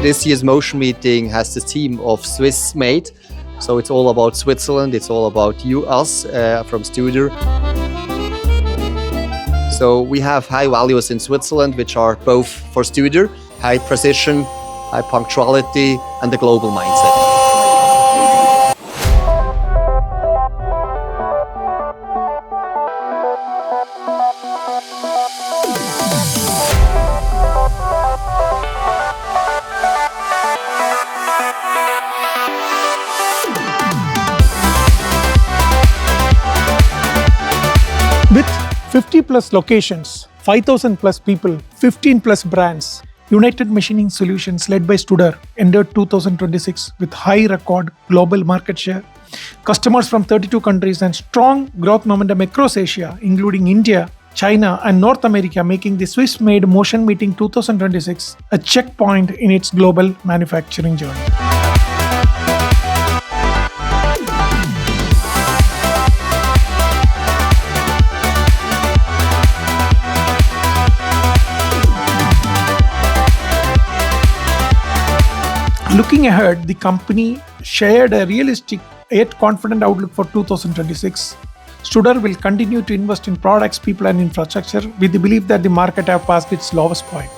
this year's motion meeting has the theme of Swiss made. So it's all about Switzerland, it's all about us from Studer. So we have high values in Switzerland, which are both for Studer, high precision, high punctuality, and the global mindset. With 50 plus locations, 5,000 plus people, 15 plus brands, United Machining Solutions led by Studer entered 2026 with high record global market share, customers from 32 countries and strong growth momentum across Asia, including India, China and North America, making the Swiss-made Motion Meeting 2026 a checkpoint in its global manufacturing journey. Looking ahead, the company shared a realistic yet confident outlook for 2026. Studer will continue to invest in products, people and infrastructure with the belief that the market have passed its lowest point.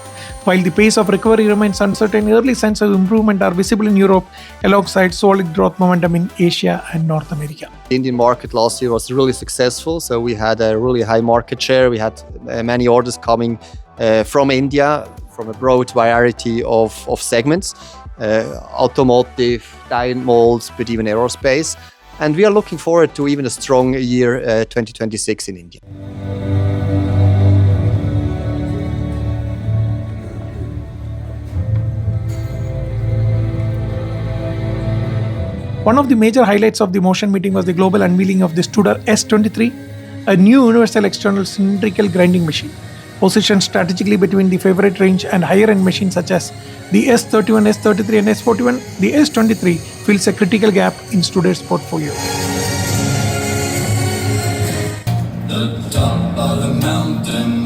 While the pace of recovery remains uncertain, early signs of improvement are visible in Europe alongside solid growth momentum in Asia and North America. The Indian market last year was really successful, so we had a really high market share. We had many orders coming from India, from a broad variety of segments. Automotive, die and molds, but even aerospace. And we are looking forward to even a strong year 2026 in India. One of the major highlights of the Motion Meeting was the global unveiling of the Studer S23, a new universal external cylindrical grinding machine. Positioned strategically between the favorite range and higher-end machines such as the S31, S33 and S41, the S23 fills a critical gap in Studer's portfolio. The top of the mountain